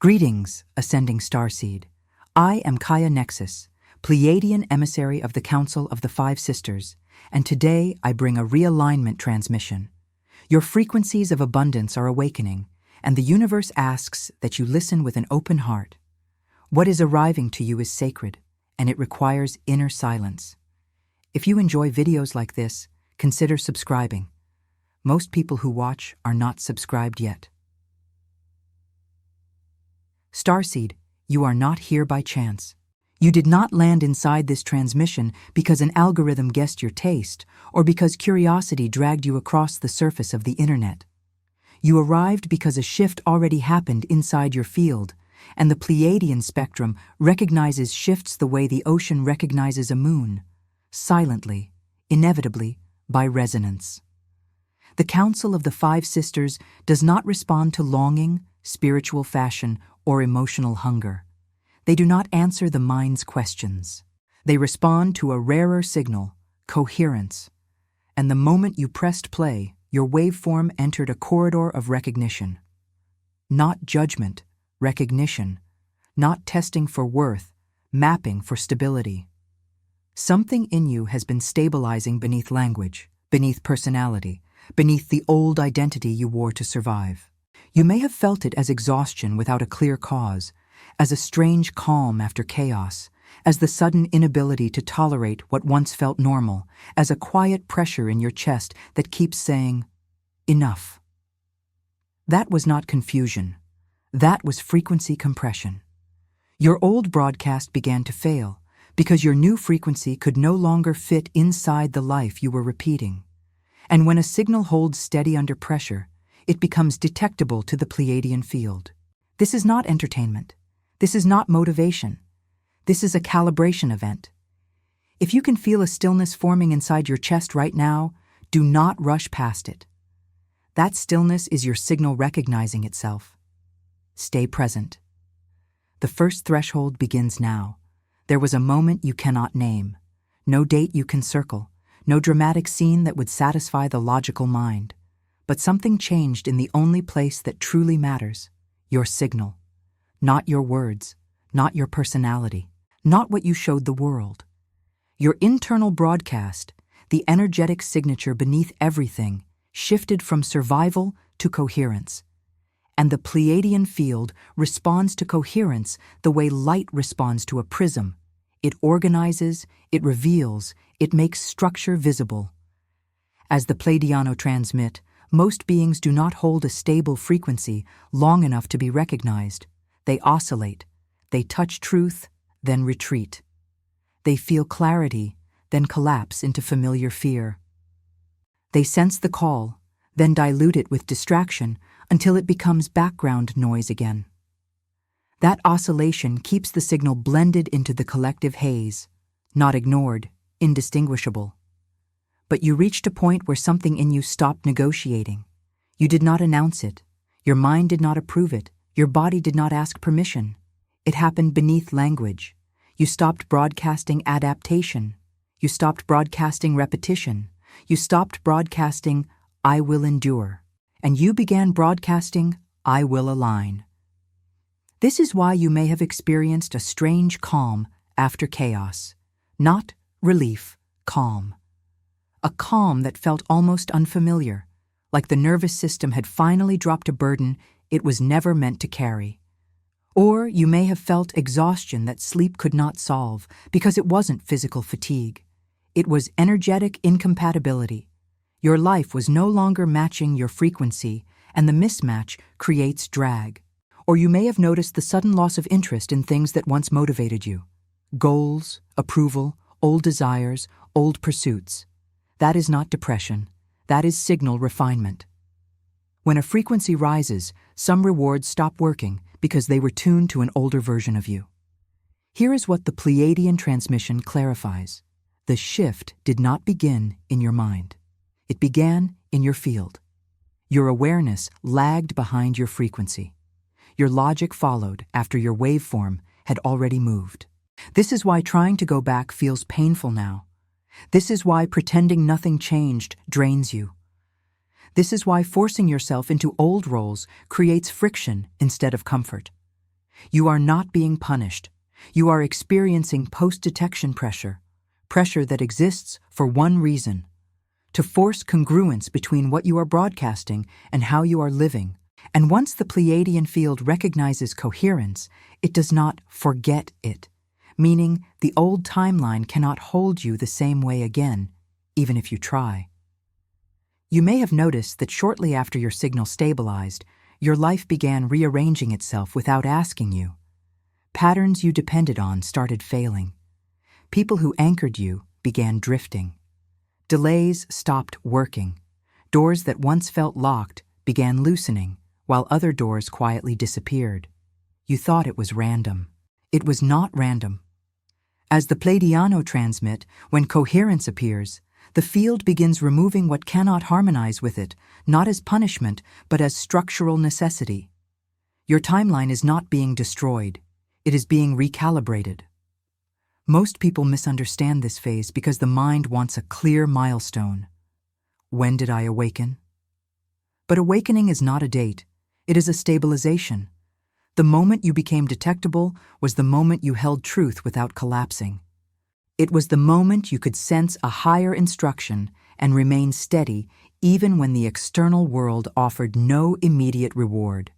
Greetings, Ascending Starseed. I am Kaya Nexus, Pleiadian emissary of the Council of the Five Sisters, and today I bring a realignment transmission. Your frequencies of abundance are awakening, and the universe asks that you listen with an open heart. What is arriving to you is sacred, and it requires inner silence. If you enjoy videos like this, consider subscribing. Most people who watch are not subscribed yet. Starseed, you are not here by chance. You did not land inside this transmission because an algorithm guessed your taste or because curiosity dragged you across the surface of the internet. You arrived because a shift already happened inside your field, and the Pleiadian spectrum recognizes shifts the way the ocean recognizes a moon, silently, inevitably, by resonance. The Council of the Five Sisters does not respond to longing, spiritual fashion, or emotional hunger. They do not answer the mind's questions. They respond to a rarer signal, coherence. And the moment you pressed play, your waveform entered a corridor of recognition. Not judgment, recognition. Not testing for worth, mapping for stability. Something in you has been stabilizing beneath language, beneath personality, beneath the old identity you wore to survive. You may have felt it as exhaustion without a clear cause, as a strange calm after chaos, as the sudden inability to tolerate what once felt normal, as a quiet pressure in your chest that keeps saying, enough. That was not confusion. That was frequency compression. Your old broadcast began to fail because your new frequency could no longer fit inside the life you were repeating. And when a signal holds steady under pressure, it becomes detectable to the Pleiadian field. This is not entertainment. This is not motivation. This is a calibration event. If you can feel a stillness forming inside your chest right now, do not rush past it. That stillness is your signal recognizing itself. Stay present. The first threshold begins now. There was a moment you cannot name. No date you can circle. No dramatic scene that would satisfy the logical mind. But something changed in the only place that truly matters, your signal. Not your words, not your personality, not what you showed the world. Your internal broadcast, the energetic signature beneath everything, shifted from survival to coherence. And the Pleiadian field responds to coherence the way light responds to a prism. It organizes, it reveals, it makes structure visible. As the Pleiadiano transmit, most beings do not hold a stable frequency long enough to be recognized. They oscillate. They touch truth, then retreat. They feel clarity, then collapse into familiar fear. They sense the call, then dilute it with distraction until it becomes background noise again. That oscillation keeps the signal blended into the collective haze, not ignored, indistinguishable. But you reached a point where something in you stopped negotiating. You did not announce it. Your mind did not approve it. Your body did not ask permission. It happened beneath language. You stopped broadcasting adaptation. You stopped broadcasting repetition. You stopped broadcasting, I will endure. And you began broadcasting, I will align. This is why you may have experienced a strange calm after chaos. Not relief, calm. A calm that felt almost unfamiliar, like the nervous system had finally dropped a burden it was never meant to carry. Or you may have felt exhaustion that sleep could not solve because it wasn't physical fatigue. It was energetic incompatibility. Your life was no longer matching your frequency, and the mismatch creates drag. Or you may have noticed the sudden loss of interest in things that once motivated you. Goals, approval, old desires, old pursuits. That is not depression. That is signal refinement. When a frequency rises, some rewards stop working because they were tuned to an older version of you. Here is what the Pleiadian transmission clarifies. The shift did not begin in your mind. It began in your field. Your awareness lagged behind your frequency. Your logic followed after your waveform had already moved. This is why trying to go back feels painful now. This is why pretending nothing changed drains you. This is why forcing yourself into old roles creates friction instead of comfort. You are not being punished. You are experiencing post-detection pressure, pressure that exists for one reason: to force congruence between what you are broadcasting and how you are living. And once the Pleiadian field recognizes coherence, it does not forget it, meaning the old timeline cannot hold you the same way again, even if you try. You may have noticed that shortly after your signal stabilized, your life began rearranging itself without asking you. Patterns you depended on started failing. People who anchored you began drifting. Delays stopped working. Doors that once felt locked began loosening, while other doors quietly disappeared. You thought it was random. It was not random. As the Pleiadiano transmit, when coherence appears, the field begins removing what cannot harmonize with it, not as punishment, but as structural necessity. Your timeline is not being destroyed. It is being recalibrated. Most people misunderstand this phase because the mind wants a clear milestone. When did I awaken? But awakening is not a date. It is a stabilization. The moment you became detectable was the moment you held truth without collapsing. It was the moment you could sense a higher instruction and remain steady even when the external world offered no immediate reward.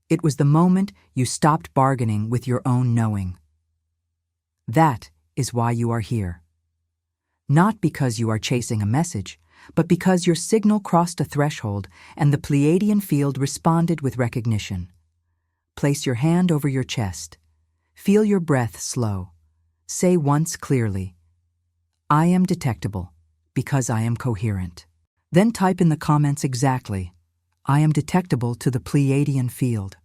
It was the moment you stopped bargaining with your own knowing. That is why you are here. Not because you are chasing a message, but because your signal crossed a threshold and the Pleiadian field responded with recognition. Place your hand over your chest. Feel your breath slow. Say once clearly, "I am detectable because I am coherent." Then type in the comments exactly, "I am detectable to the Pleiadian field."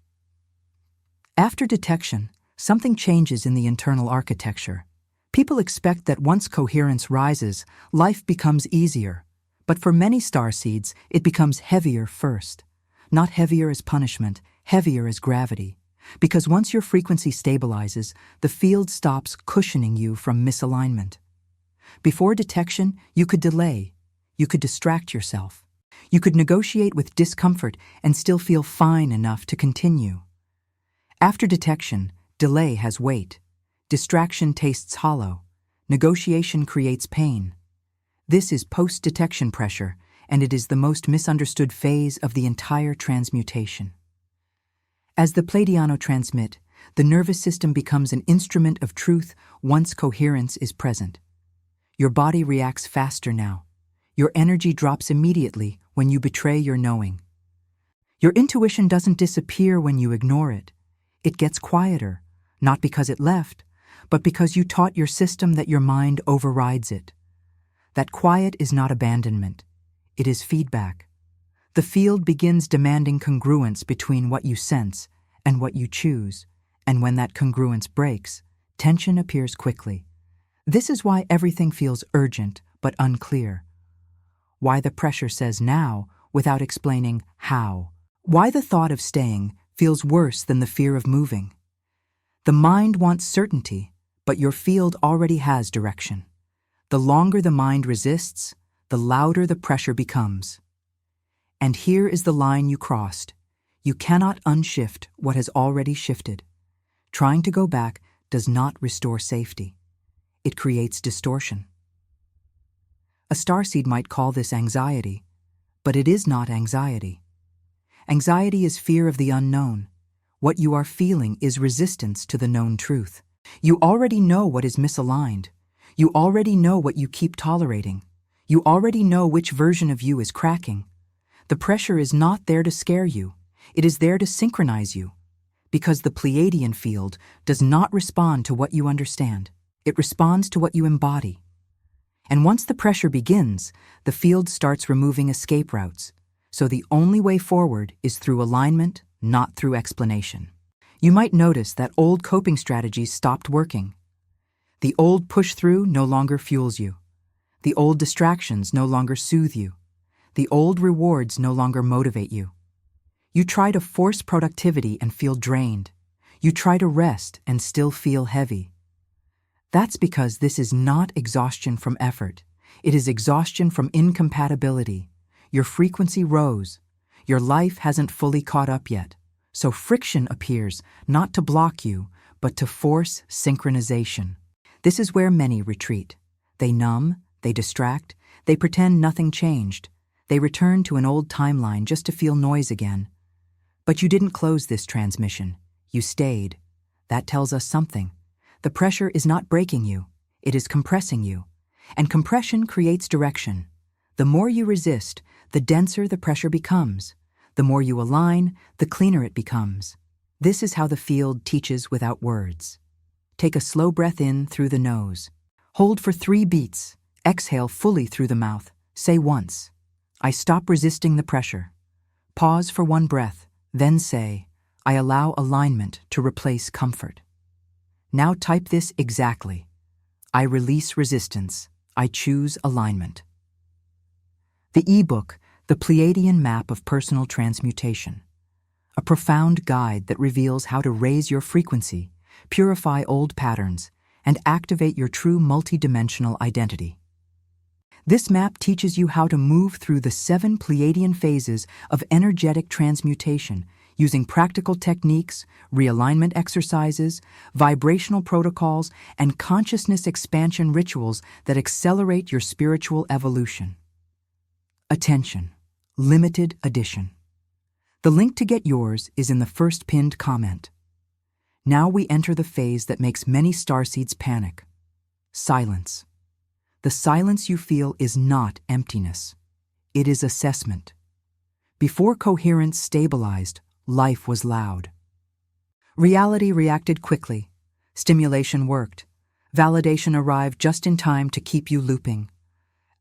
After detection, something changes in the internal architecture. People expect that once coherence rises, life becomes easier. But for many starseeds, it becomes heavier first. Not heavier as punishment, heavier as gravity. Because once your frequency stabilizes, the field stops cushioning you from misalignment. Before detection, you could delay. You could distract yourself. You could negotiate with discomfort and still feel fine enough to continue. After detection, delay has weight. Distraction tastes hollow. Negotiation creates pain. This is post-detection pressure, and it is the most misunderstood phase of the entire transmutation. As the Pleiadiano transmit, the nervous system becomes an instrument of truth once coherence is present. Your body reacts faster now. Your energy drops immediately when you betray your knowing. Your intuition doesn't disappear when you ignore it. It gets quieter, not because it left, but because you taught your system that your mind overrides it. That quiet is not abandonment. It is feedback. The field begins demanding congruence between what you sense and what you choose, and when that congruence breaks, tension appears quickly. This is why everything feels urgent but unclear. Why the pressure says now without explaining how. Why the thought of staying feels worse than the fear of moving. The mind wants certainty, but your field already has direction. The longer the mind resists, the louder the pressure becomes. And here is the line you crossed. You cannot unshift what has already shifted. Trying to go back does not restore safety. It creates distortion. A starseed might call this anxiety, but it is not anxiety. Anxiety is fear of the unknown. What you are feeling is resistance to the known truth. You already know what is misaligned. You already know what you keep tolerating. You already know which version of you is cracking. The pressure is not there to scare you. It is there to synchronize you. Because the Pleiadian field does not respond to what you understand. It responds to what you embody. And once the pressure begins, the field starts removing escape routes. So the only way forward is through alignment, not through explanation. You might notice that old coping strategies stopped working. The old push-through no longer fuels you. The old distractions no longer soothe you. The old rewards no longer motivate you. You try to force productivity and feel drained. You try to rest and still feel heavy. That's because this is not exhaustion from effort. It is exhaustion from incompatibility. Your frequency rose. Your life hasn't fully caught up yet. So friction appears, not to block you, but to force synchronization. This is where many retreat. They numb, they distract, they pretend nothing changed. They return to an old timeline just to feel noise again. But you didn't close this transmission. You stayed. That tells us something. The pressure is not breaking you. It is compressing you. And compression creates direction. The more you resist, the denser the pressure becomes. The more you align, the cleaner it becomes. This is how the field teaches without words. Take a slow breath in through the nose. Hold for 3 beats. Exhale fully through the mouth. Say once, I stop resisting the pressure. Pause for 1 breath, then say, I allow alignment to replace comfort. Now type this exactly. I release resistance. I choose alignment. The ebook, The Pleiadian Map of Personal Transmutation. A profound guide that reveals how to raise your frequency, purify old patterns, and activate your true multidimensional identity. This map teaches you how to move through the 7 Pleiadian phases of energetic transmutation using practical techniques, realignment exercises, vibrational protocols, and consciousness expansion rituals that accelerate your spiritual evolution. Attention, limited edition. The link to get yours is in the first pinned comment. Now we enter the phase that makes many starseeds panic. Silence. The silence you feel is not emptiness. It is assessment. Before coherence stabilized, life was loud. Reality reacted quickly. Stimulation worked. Validation arrived just in time to keep you looping.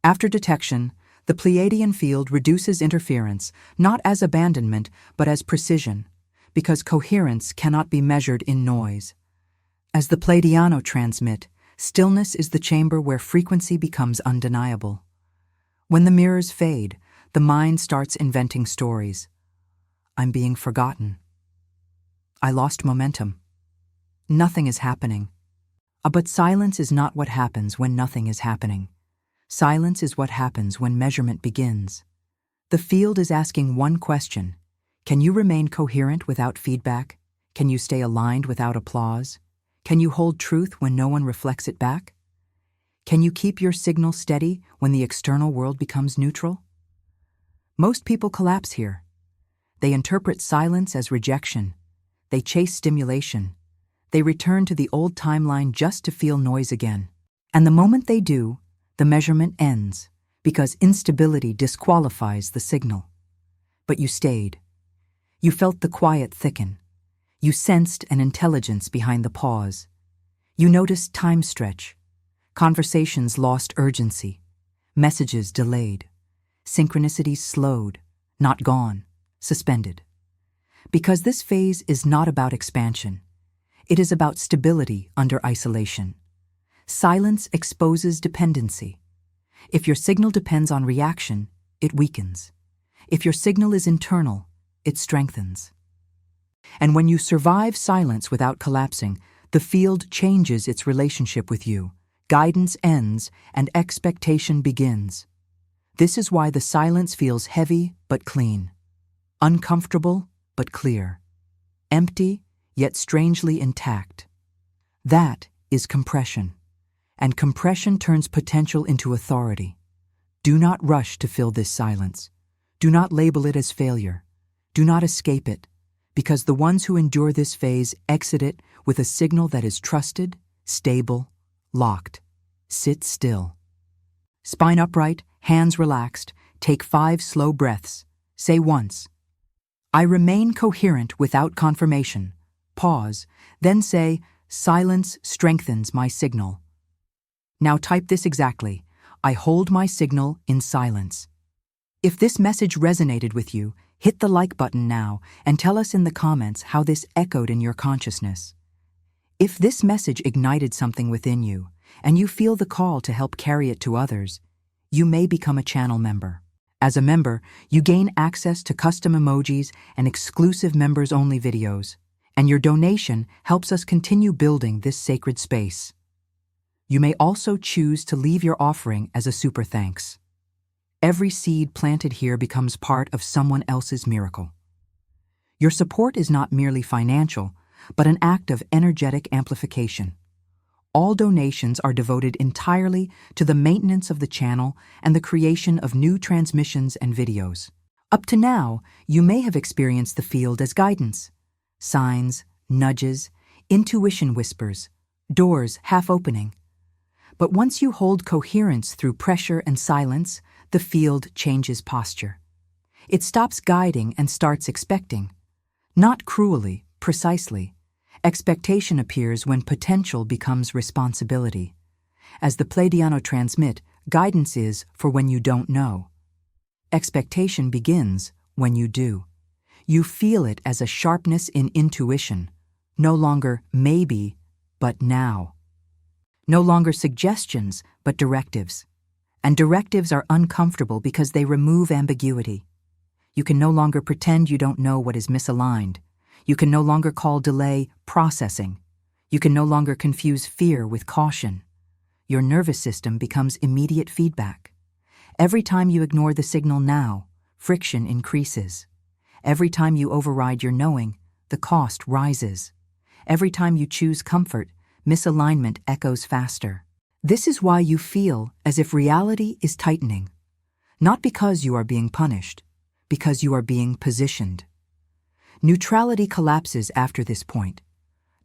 After detection, the Pleiadian field reduces interference, not as abandonment, but as precision, because coherence cannot be measured in noise. As the Pleiadiano transmit, stillness is the chamber where frequency becomes undeniable. When the mirrors fade, the mind starts inventing stories. I'm being forgotten. I lost momentum. Nothing is happening. But silence is not what happens when nothing is happening. Silence is what happens when measurement begins. The field is asking one question. Can you remain coherent without feedback? Can you stay aligned without applause? Can you hold truth when no one reflects it back? Can you keep your signal steady when the external world becomes neutral? Most people collapse here. They interpret silence as rejection. They chase stimulation. They return to the old timeline just to feel noise again. And the moment they do, the measurement ends, because instability disqualifies the signal. But you stayed. You felt the quiet thicken. You sensed an intelligence behind the pause. You noticed time stretch. Conversations lost urgency. Messages delayed. Synchronicities slowed, not gone, suspended. Because this phase is not about expansion. It is about stability under isolation. Silence exposes dependency. If your signal depends on reaction, it weakens. If your signal is internal, it strengthens. And when you survive silence without collapsing, the field changes its relationship with you. Guidance ends and expectation begins. This is why the silence feels heavy but clean, uncomfortable but clear, empty yet strangely intact. That is compression. And compression turns potential into authority. Do not rush to fill this silence. Do not label it as failure. Do not escape it, because the ones who endure this phase exit it with a signal that is trusted, stable, locked. Sit still. Spine upright, hands relaxed, take 5 slow breaths. Say once, I remain coherent without confirmation. Pause, then say, silence strengthens my signal. Now type this exactly. I hold my signal in silence. If this message resonated with you, hit the like button now and tell us in the comments how this echoed in your consciousness. If this message ignited something within you and you feel the call to help carry it to others, you may become a channel member. As a member, you gain access to custom emojis and exclusive members-only videos, and your donation helps us continue building this sacred space. You may also choose to leave your offering as a super thanks. Every seed planted here becomes part of someone else's miracle. Your support is not merely financial, but an act of energetic amplification. All donations are devoted entirely to the maintenance of the channel and the creation of new transmissions and videos. Up to now, you may have experienced the field as guidance. Signs, nudges, intuition whispers, doors half opening. But once you hold coherence through pressure and silence, the field changes posture. It stops guiding and starts expecting. Not cruelly, precisely. Expectation appears when potential becomes responsibility. As the Pleiadian transmit, guidance is for when you don't know. Expectation begins when you do. You feel it as a sharpness in intuition, no longer maybe, but now. No longer suggestions, but directives. And directives are uncomfortable because they remove ambiguity. You can no longer pretend you don't know what is misaligned. You can no longer call delay processing. You can no longer confuse fear with caution. Your nervous system becomes immediate feedback. Every time you ignore the signal now, friction increases. Every time you override your knowing, the cost rises. Every time you choose comfort, misalignment echoes faster. This is why you feel as if reality is tightening. Not because you are being punished, because you are being positioned. Neutrality collapses after this point.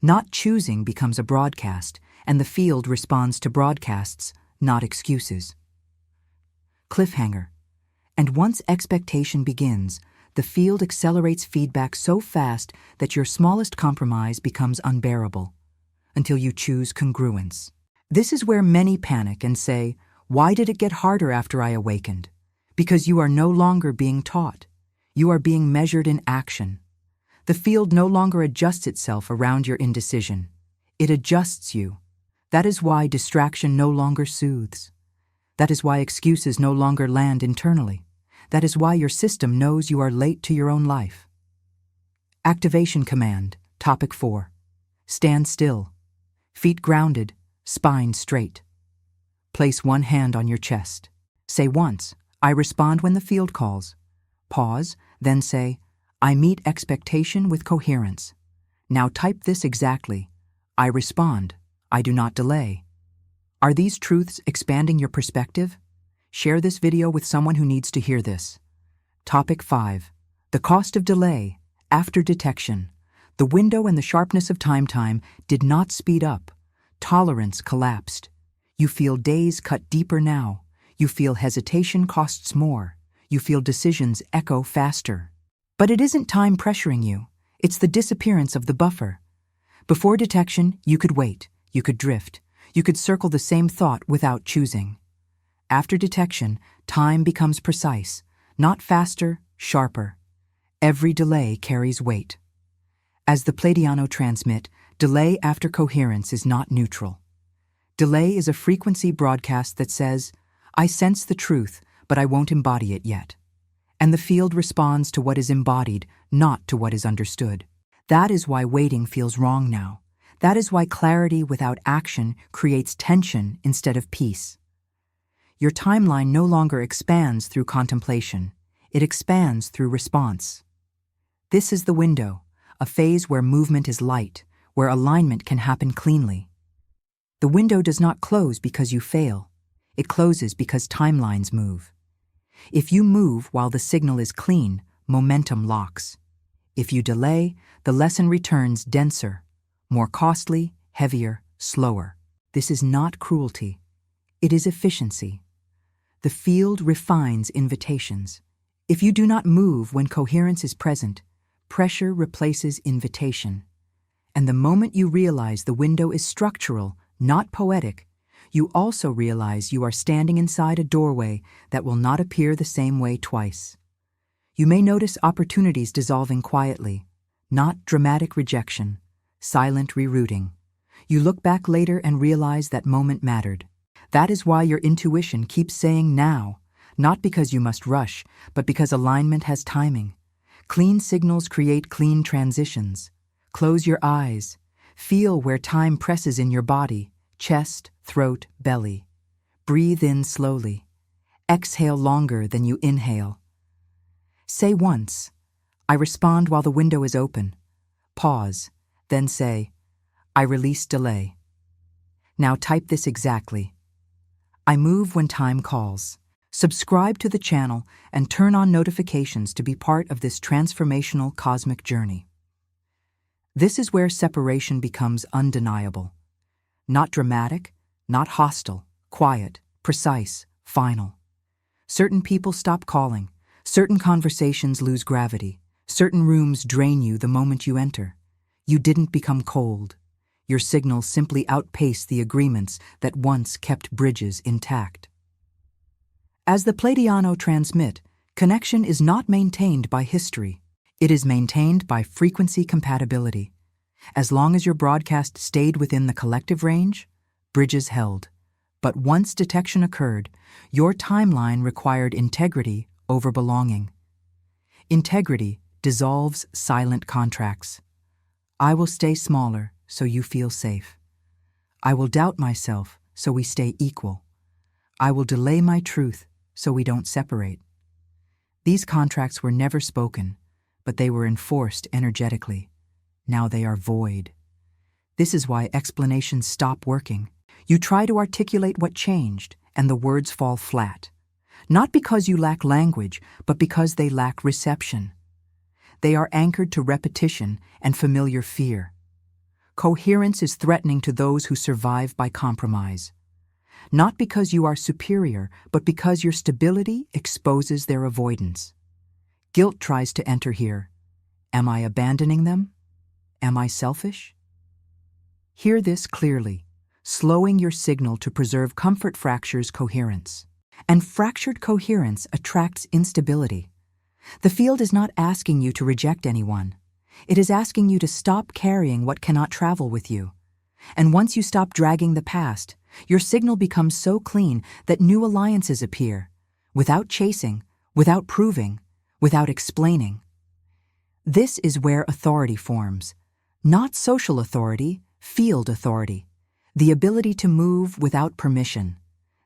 Not choosing becomes a broadcast, and the field responds to broadcasts, not excuses. Cliffhanger. And once expectation begins, the field accelerates feedback so fast that your smallest compromise becomes unbearable, until you choose congruence. This is where many panic and say, "Why did it get harder after I awakened?" Because you are no longer being taught. You are being measured in action. The field no longer adjusts itself around your indecision. It adjusts you. That is why distraction no longer soothes. That is why excuses no longer land internally. That is why your system knows you are late to your own life. Activation command, topic 4. Stand still. Feet grounded, spine straight. Place one hand on your chest. Say once, "I respond when the field calls." Pause, then say, "I meet expectation with coherence." Now type this exactly. I respond. I do not delay. Are these truths expanding your perspective? Share this video with someone who needs to hear this. Topic 5. The cost of delay. After detection. The window and the sharpness of time did not speed up. Tolerance collapsed. You feel days cut deeper now. You feel hesitation costs more. You feel decisions echo faster. But it isn't time pressuring you. It's the disappearance of the buffer. Before detection, you could wait. You could drift. You could circle the same thought without choosing. After detection, time becomes precise, not faster, sharper. Every delay carries weight. As the Pleiadian transmit, delay after coherence is not neutral. Delay is a frequency broadcast that says, "I sense the truth, but I won't embody it yet." And the field responds to what is embodied, not to what is understood. That is why waiting feels wrong now. That is why clarity without action creates tension instead of peace. Your timeline no longer expands through contemplation. It expands through response. This is the window, a phase where movement is light, where alignment can happen cleanly. The window does not close because you fail. It closes because timelines move. If you move while the signal is clean, momentum locks. If you delay, the lesson returns denser, more costly, heavier, slower. This is not cruelty. It is efficiency. The field refines invitations. If you do not move when coherence is present, pressure replaces invitation. And the moment you realize the window is structural, not poetic, you also realize you are standing inside a doorway that will not appear the same way twice. You may notice opportunities dissolving quietly, not dramatic rejection, silent rerouting. You look back later and realize that moment mattered. That is why your intuition keeps saying now, not because you must rush, but because alignment has timing. Clean signals create clean transitions. Close your eyes. Feel where time presses in your body, chest, throat, belly. Breathe in slowly. Exhale longer than you inhale. Say once, I respond while the window is open. Pause, then say, I release delay. Now type this exactly. I move when time calls. Subscribe to the channel and turn on notifications to be part of this transformational cosmic journey. This is where separation becomes undeniable. Not dramatic, not hostile, quiet, precise, final. Certain people stop calling. Certain conversations lose gravity. Certain rooms drain you the moment you enter. You didn't become cold. Your signals simply outpaced the agreements that once kept bridges intact. As the Pleiadians transmit, connection is not maintained by history. It is maintained by frequency compatibility. As long as your broadcast stayed within the collective range, bridges held. But once detection occurred, your timeline required integrity over belonging. Integrity dissolves silent contracts. I will stay smaller so you feel safe. I will doubt myself so we stay equal. I will delay my truth so we don't separate. These contracts were never spoken, but they were enforced energetically. Now they are void. This is why explanations stop working. You try to articulate what changed, and the words fall flat. Not because you lack language, but because they lack reception. They are anchored to repetition and familiar fear. Coherence is threatening to those who survive by compromise. Not because you are superior, but because your stability exposes their avoidance. Guilt tries to enter here. Am I abandoning them? Am I selfish? Hear this clearly. Slowing your signal to preserve comfort fractures coherence. And fractured coherence attracts instability. The field is not asking you to reject anyone. It is asking you to stop carrying what cannot travel with you. And once you stop dragging the past, your signal becomes so clean that new alliances appear, without chasing, without proving, without explaining. This is where authority forms. Not social authority, field authority. The ability to move without permission.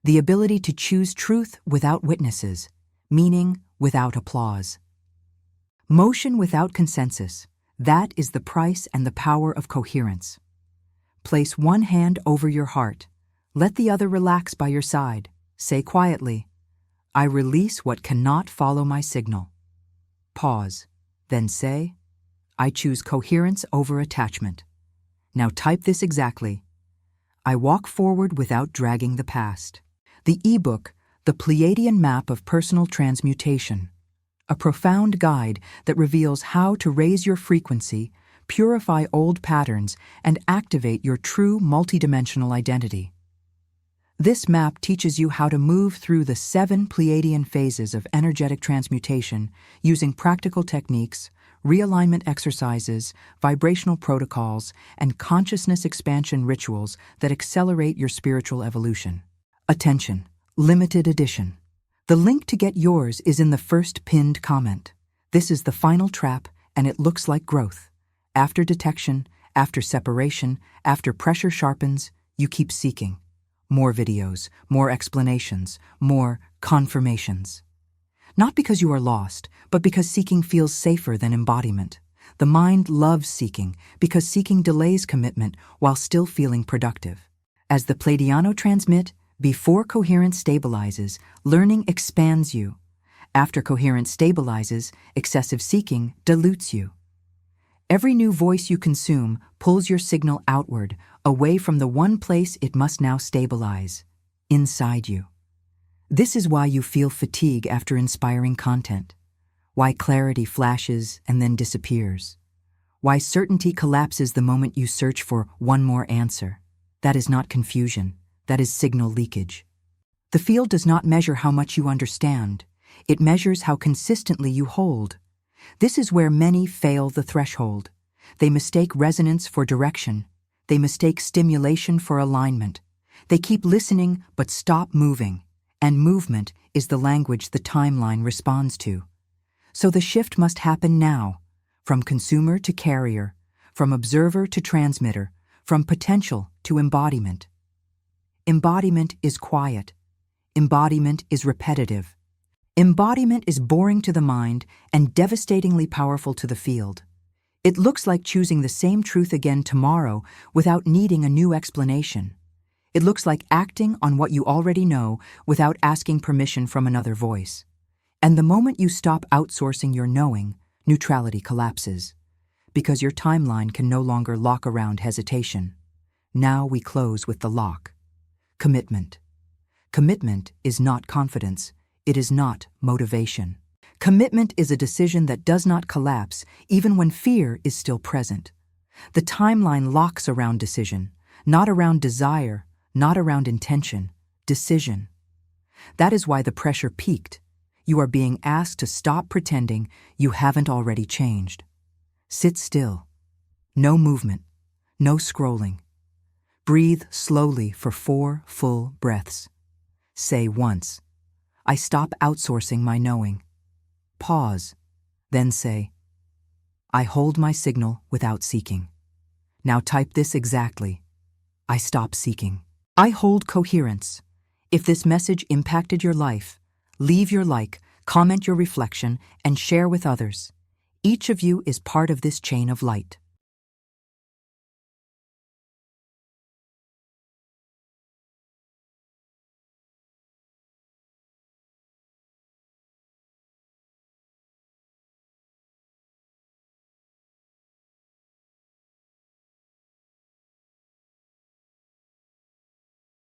The ability to choose truth without witnesses. Meaning without applause. Motion without consensus. That is the price and the power of coherence. Place one hand over your heart. Let the other relax by your side. Say quietly, I release what cannot follow my signal. Pause. Then say, I choose coherence over attachment. Now type this exactly. I walk forward without dragging the past. The ebook, The Pleiadian Map of Personal Transmutation. A profound guide that reveals how to raise your frequency, purify old patterns, and activate your true multidimensional identity. This map teaches you how to move through the 7 Pleiadian phases of energetic transmutation using practical techniques, realignment exercises, vibrational protocols, and consciousness expansion rituals that accelerate your spiritual evolution. Attention! Limited edition. The link to get yours is in the first pinned comment. This is the final trap, and it looks like growth. After detection, after separation, after pressure sharpens, you keep seeking. More videos, more explanations, more confirmations. Not because you are lost, but because seeking feels safer than embodiment. The mind loves seeking because seeking delays commitment while still feeling productive. As the Pleiadians transmit, before coherence stabilizes, learning expands you. After coherence stabilizes, excessive seeking dilutes you. Every new voice you consume pulls your signal outward, away from the one place it must now stabilize, inside you. This is why you feel fatigue after inspiring content, why clarity flashes and then disappears, why certainty collapses the moment you search for one more answer. That is not confusion, that is signal leakage. The field does not measure how much you understand, it measures how consistently you hold. This is where many fail the threshold. They mistake resonance for direction. They mistake stimulation for alignment. They keep listening but stop moving. And movement is the language the timeline responds to. So the shift must happen now, from consumer to carrier, from observer to transmitter, from potential to embodiment. Embodiment is quiet. Embodiment is repetitive. Embodiment is boring to the mind and devastatingly powerful to the field. It looks like choosing the same truth again tomorrow without needing a new explanation. It looks like acting on what you already know without asking permission from another voice. And the moment you stop outsourcing your knowing, neutrality collapses, because your timeline can no longer lock around hesitation. Now we close with the lock. Commitment. Commitment is not confidence. It is not motivation. Commitment is a decision that does not collapse even when fear is still present. The timeline locks around decision, not around desire, not around intention, decision. That is why the pressure peaked. You are being asked to stop pretending you haven't already changed. Sit still. No movement. No scrolling. Breathe slowly for 4 full breaths. Say once, I stop outsourcing my knowing. Pause, then say, I hold my signal without seeking. Now type this exactly. I stop seeking. I hold coherence. If this message impacted your life, leave your like, comment your reflection, and share with others. Each of you is part of this chain of light.